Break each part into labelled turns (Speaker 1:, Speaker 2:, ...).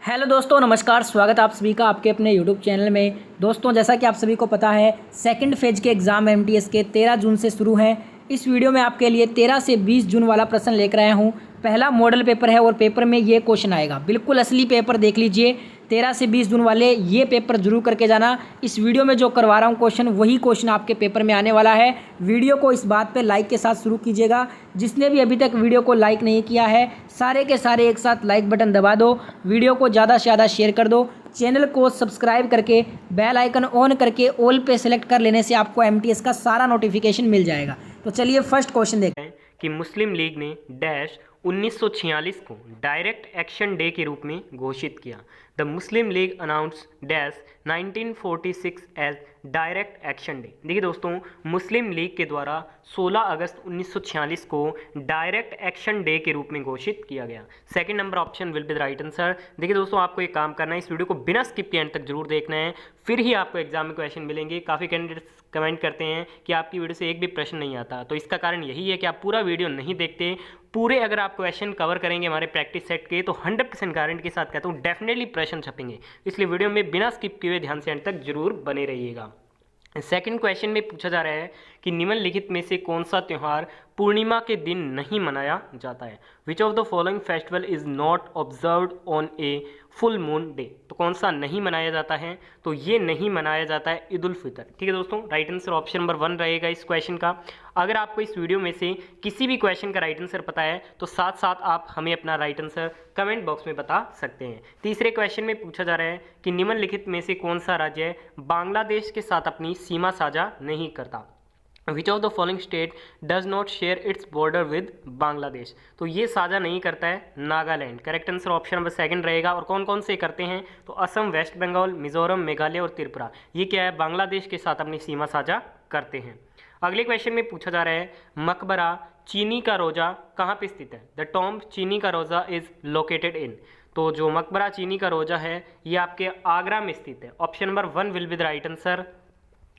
Speaker 1: Hello दोस्तों, नमस्कार। स्वागत है आप सभी का आपके अपने यूट्यूब चैनल में। दोस्तों, जैसा कि आप सभी को पता है, सेकंड फेज के एग्ज़ाम एमटीएस के 13 जून से शुरू हैं। इस वीडियो में आपके लिए 13 से 20 जून वाला प्रश्न लेकर आया हूं। पहला मॉडल पेपर है और पेपर में ये क्वेश्चन आएगा। बिल्कुल असली पेपर देख लीजिए। 13 से 20 जून वाले ये पेपर जरूर करके जाना। इस वीडियो में जो करवा रहा हूँ क्वेश्चन, वही क्वेश्चन आपके पेपर में आने वाला है। वीडियो को इस बात पे लाइक के साथ शुरू कीजिएगा। जिसने भी अभी तक वीडियो को लाइक नहीं किया है, सारे के सारे एक साथ लाइक बटन दबा दो। वीडियो को ज़्यादा से ज़्यादा शेयर कर दो। चैनल को सब्सक्राइब करके बेल आइकन ऑन करके ऑल पे सेलेक्ट कर लेने से आपको एमटीएस का सारा नोटिफिकेशन मिल जाएगा। तो चलिए फर्स्ट क्वेश्चन देखते हैं
Speaker 2: कि मुस्लिम लीग ने डैश 1946 को डायरेक्ट एक्शन डे के रूप में घोषित किया। The Muslim League announce dash 1946 as direct action day. देखिए दोस्तों, मुस्लिम लीग के द्वारा 16 अगस्त 1946 को डायरेक्ट एक्शन डे के रूप में घोषित किया गया। Second number option will be the right answer. देखिए दोस्तों, आपको एक काम करना है, इस वीडियो को बिना स्किप के एंड तक जरूर देखना है, फिर ही आपको एग्जाम में क्वेश्चन मिलेंगे। काफ़ी कैंडिडेट्स कमेंट करते हैं कि आपकी वीडियो से एक भी प्रश्न नहीं आता, तो इसका कारण यही है कि आप पूरा वीडियो नहीं देखते। पूरे अगर आप क्वेश्चन कवर करेंगे हमारे प्रैक्टिस सेट के, तो 100% गारंटी के साथ कहता हूँ डेफिनेटली प्रश्न छपेंगे। इसलिए वीडियो में बिना स्किप किए ध्यान से एंड तक जरूर बने रहिएगा। सेकंड क्वेश्चन में पूछा जा रहा है कि निम्नलिखित में से कौन सा त्यौहार पूर्णिमा के दिन नहीं मनाया जाता है। Which of the following festival is not observed on a full moon day. तो कौन सा नहीं मनाया जाता है? तो ये नहीं मनाया जाता है ईद उल फितर। ठीक है दोस्तों, राइट आंसर ऑप्शन नंबर 1 रहेगा इस क्वेश्चन का। अगर आपको इस वीडियो में से किसी भी क्वेश्चन का राइट आंसर पता है तो साथ साथ आप हमें अपना राइट आंसर कमेंट बॉक्स में बता सकते हैं। तीसरे क्वेश्चन में पूछा जा रहा है कि निम्नलिखित में से कौन सा राज्य बांग्लादेश के साथ अपनी सीमा साझा नहीं करता। विच of the following state does not share its border with Bangladesh. तो ये साझा नहीं करता है Nagaland. Correct answer option number 2 रहेगा। और कौन कौन से करते हैं? तो असम, वेस्ट बंगाल, मिजोरम, मेघालय और त्रिपुरा, ये क्या है, बांग्लादेश के साथ अपनी सीमा साझा करते हैं। अगले क्वेश्चन में पूछा जा रहा है मकबरा चीनी का रोजा कहाँ पे स्थित है। द टॉम्ब चीनी का रोजा इज लोकेटेड इन। तो जो मकबरा चीनी का रोजा है ये आपके आगरा में स्थित है। Option number 1 will be the right answer.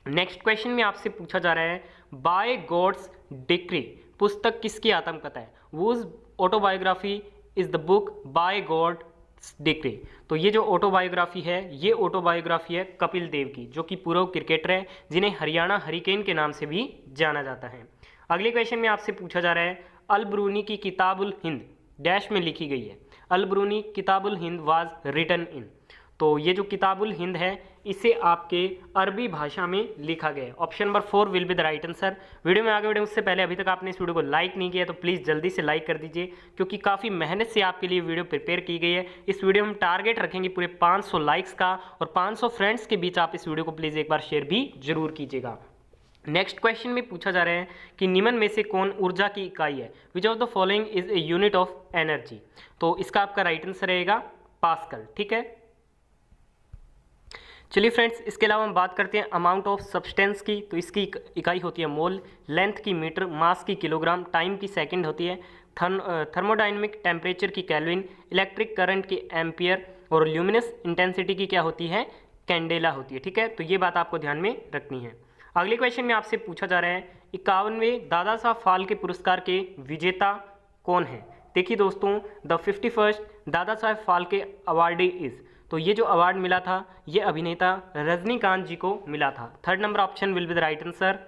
Speaker 2: Next question में आपसे पूछा जा रहा है बाय गॉड्स डिक्री पुस्तक किसकी आत्मकथा है। Whose autobiography is the book by God's decree. तो ये जो ऑटोबायोग्राफी है, ये ऑटोबायोग्राफी है कपिल देव की, जो कि पूर्व क्रिकेटर है, जिन्हें हरियाणा हरिकेन के नाम से भी जाना जाता है। अगले क्वेश्चन में आपसे पूछा जा रहा है अल ब्रूनी की किताबुल हिंद डैश में लिखी गई है। Al Biruni Kitabul Hind was written in. तो ये जो किताबुल हिंद है इसे आपके अरबी भाषा में लिखा गया है। Option number 4 will be the right answer. Video में आगे बढ़े उससे पहले अभी तक आपने इस वीडियो को लाइक नहीं किया तो प्लीज़ जल्दी से लाइक कर दीजिए, क्योंकि काफ़ी मेहनत से आपके लिए वीडियो प्रिपेयर की गई है। इस वीडियो में हम टारगेट रखेंगे पूरे 500 लाइक्स का, और 500 फ्रेंड्स के बीच आप इस वीडियो को प्लीज़ एक बार शेयर भी जरूर कीजिएगा। नेक्स्ट क्वेश्चन में पूछा जा रहा है कि निम्न में से कौन ऊर्जा की इकाई है। Which of the following is a unit of energy. तो इसका आपका राइट आंसर रहेगा पास्कल। ठीक है, चलिए फ्रेंड्स, इसके अलावा हम बात करते हैं अमाउंट ऑफ सब्सटेंस की। तो इसकी इकाई होती है मोल, लेंथ की मीटर, मास की किलोग्राम, टाइम की सेकंड होती है, थर्मोडाइनमिक टेम्परेचर की केल्विन, इलेक्ट्रिक करंट की एम्पियर, और ल्यूमिनस इंटेंसिटी की क्या होती है, कैंडेला होती है। ठीक है, तो ये बात आपको ध्यान में रखनी है। अगले क्वेश्चन में आपसे पूछा जा रहा है 51वें दादा साहब फाल्के पुरस्कार के विजेता कौन है। देखिए दोस्तों, the 51st Dada Saheb Phalke awardee is. तो ये जो अवार्ड मिला था ये अभिनेता रजनीकांत जी को मिला था। Third number option will be the right answer.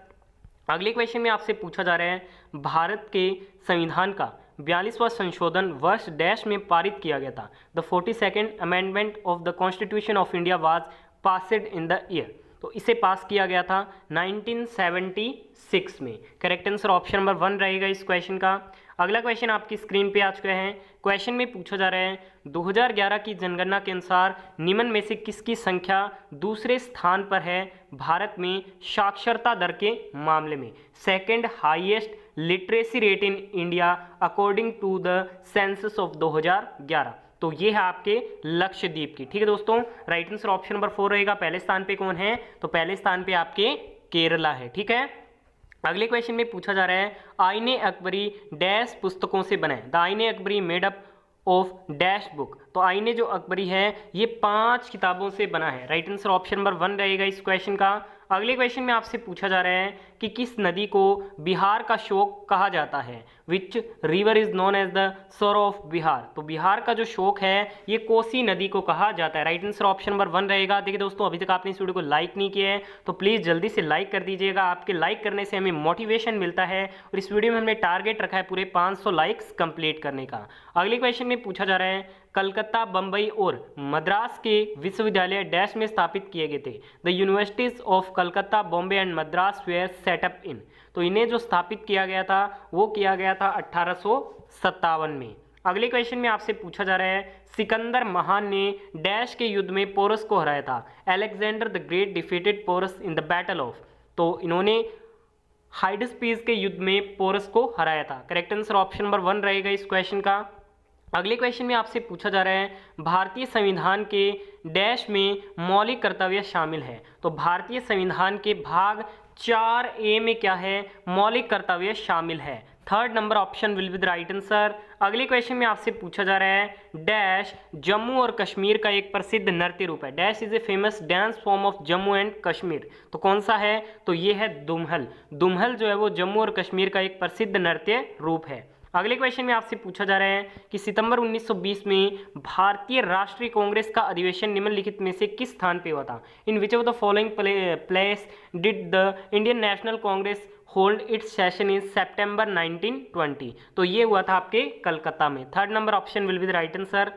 Speaker 2: अगले क्वेश्चन में आपसे पूछा जा रहा है भारत के संविधान का 42वां संशोधन वर्ष डैश में पारित किया गया था। The 42nd amendment of the constitution of India was passed in the year. तो इसे पास किया गया था 1976 में। करेक्ट आंसर ऑप्शन नंबर 1 रहेगा इस क्वेश्चन का। अगला क्वेश्चन आपकी स्क्रीन पे आ चुका है। क्वेश्चन में पूछा जा रहा है 2011 की जनगणना के अनुसार निम्न में से किसकी संख्या दूसरे स्थान पर है भारत में साक्षरता दर के मामले में। Second highest literacy rate in India according to the census of 2011। तो ये है आपके लक्षद्वीप की। ठीक है दोस्तों, राइट आंसर ऑप्शन नंबर 4 रहेगा। पहले स्थान पे कौन है? तो पहले स्थान पे आपके केरला है। ठीक है, अगले क्वेश्चन में पूछा जा रहा है आईने अकबरी डैश पुस्तकों से बना है। द आईने Akbari made up of dash book. तो आईने जो अकबरी है ये 5 किताबों से बना है। राइट आंसर ऑप्शन नंबर 1 रहेगा इस क्वेश्चन का। अगले क्वेश्चन में आपसे पूछा जा रहा है कि किस नदी को बिहार का शोक कहा जाता है। Which river is known as the sorrow of Bihar. तो बिहार का जो शोक है ये कोसी नदी को कहा जाता है। राइट आंसर ऑप्शन नंबर 1 रहेगा। देखिए दोस्तों, अभी तक आपने इस वीडियो को लाइक नहीं किया है तो प्लीज जल्दी से लाइक कर दीजिएगा। आपके लाइक करने से हमें मोटिवेशन मिलता है और इस वीडियो में हमने टारगेट रखा है पूरे 500 लाइक्स कंप्लीट करने का। अगले क्वेश्चन में पूछा जा रहा है, कलकत्ता, बंबई और मद्रास के विश्वविद्यालय डैश में स्थापित किए गए थे। The universities of Calcutta, Bombay and Madras were set up in. तो इन्हें जो स्थापित किया गया था वो किया गया था 1857 में। अगले क्वेश्चन में आपसे पूछा जा रहा है, सिकंदर महान ने डैश के युद्ध में पोरस को हराया था। Alexander the great defeated Porus in the battle of. तो इन्होंने हाइडस्पीस के युद्ध में पोरस को हराया था। करेक्ट आंसर ऑप्शन नंबर 1 रहेगा इस क्वेश्चन का। अगले क्वेश्चन में आपसे पूछा जा रहा है, भारतीय संविधान के डैश में मौलिक कर्तव्य शामिल है। तो भारतीय संविधान के भाग 4A में क्या है, मौलिक कर्तव्य शामिल है। Third number option will be the right answer. अगले क्वेश्चन में आपसे पूछा जा रहा है, डैश जम्मू और कश्मीर का एक प्रसिद्ध नृत्य रूप है। Dash is a famous dance form of Jammu and Kashmir. तो कौन सा है, तो ये है दुम्हल। दुम्हल जो है वो जम्मू और कश्मीर का एक प्रसिद्ध नृत्य रूप है। अगले क्वेश्चन में आपसे पूछा जा रहा है कि सितंबर 1920 में भारतीय राष्ट्रीय कांग्रेस का अधिवेशन निम्नलिखित में से किस स्थान पे हुआ था। In which of the following place did the Indian National Congress hold its session in September 1920। तो ये हुआ था आपके कलकत्ता में। Third number option will be the right answer.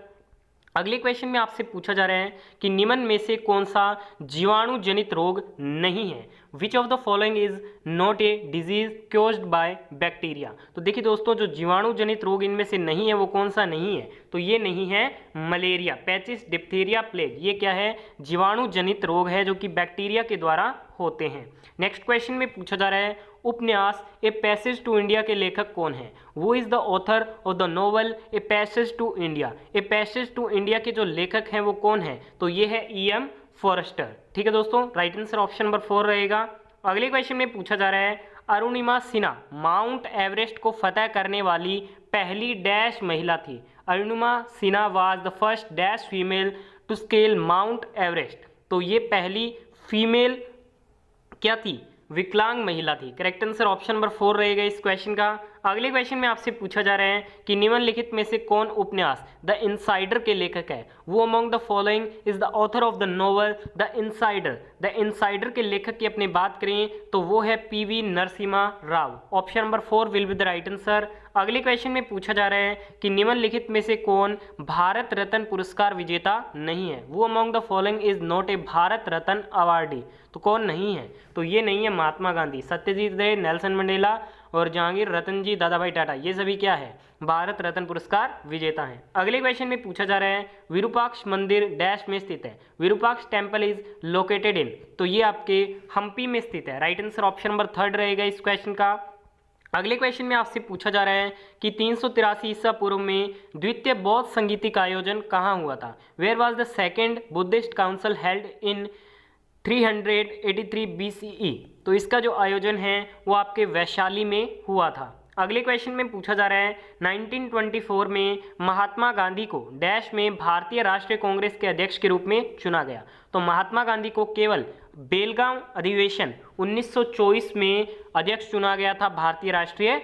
Speaker 2: अगले क्वेश्चन में आपसे पूछा जा रहा है कि निम्न में से कौन सा जीवाणु जनित रोग नहीं है। Which of the following is not a disease caused by bacteria. तो देखिए दोस्तों, जो जीवाणु जनित रोग इनमें से नहीं है वो कौन सा नहीं है, तो ये नहीं है मलेरिया, पैचिस, डिप्थीरिया, प्लेग। ये क्या है, जीवाणु जनित रोग है जो कि बैक्टीरिया के द्वारा होते हैं। नेक्स्ट क्वेश्चन में पूछा जा रहा है, उपन्यास ए पैसेज टू इंडिया के लेखक कौन है। Who is the author of the novel a passage to India. A passage to India के जो लेखक हैं वो कौन है, तो ये है E.M. फॉरेस्टर। ठीक है दोस्तों, राइट आंसर ऑप्शन नंबर 4 रहेगा। अगले क्वेश्चन में पूछा जा रहा है, अरुणिमा सिन्हा माउंट एवरेस्ट को फतह करने वाली पहली डैश महिला थी। Arunima Sinha was the first dash female to scale Mount Everest. तो ये पहली फीमेल क्या थी, विकलांग महिला थी। करेक्ट आंसर ऑप्शन नंबर 4 रहेगा इस क्वेश्चन का। अगले क्वेश्चन में आपसे पूछा जा रहा है कि निम्नलिखित में से कौन उपन्यास द इनसाइडर के लेखक है। वो among the following is the author of the novel the insider. The insider के लेखक की अपनी बात करें तो वो है P.V. Narasimha Rao. Option number 4 will be the right answer. अगले क्वेश्चन में पूछा जा रहा है कि निम्नलिखित में से कौन भारत रत्न पुरस्कार विजेता नहीं है। वो among the following is not A Bharat Ratna awardee. तो कौन नहीं है, तो ये नहीं है महात्मा गांधी, सत्यजीत रे, नेल्सन मंडेला और जहांगीर रतन जी, दादा भाई टाटा, ये सभी क्या है, भारत रत्न पुरस्कार विजेता हैं। अगले क्वेश्चन में पूछा जा रहा है, विरूपाक्ष मंदिर डैश में स्थित है। Virupaksha temple is located in. तो ये आपके हम्पी में स्थित है। राइट आंसर ऑप्शन नंबर 3 रहेगा इस क्वेश्चन का। अगले क्वेश्चन में आपसे पूछा जा रहा है कि 383 ईसा पूर्व में द्वितीय बौद्ध संगीति का आयोजन कहाँ हुआ था। Where was the second Buddhist council held in 383 BCE। तो इसका जो आयोजन है वो आपके वैशाली में हुआ था। अगले क्वेश्चन में पूछा जा रहा है, 1924 में महात्मा गांधी को डैश में भारतीय राष्ट्रीय कांग्रेस के अध्यक्ष के रूप में चुना गया। तो महात्मा गांधी को केवल बेलगांव अधिवेशन 1924 में अध्यक्ष चुना गया था भारतीय राष्ट्रीय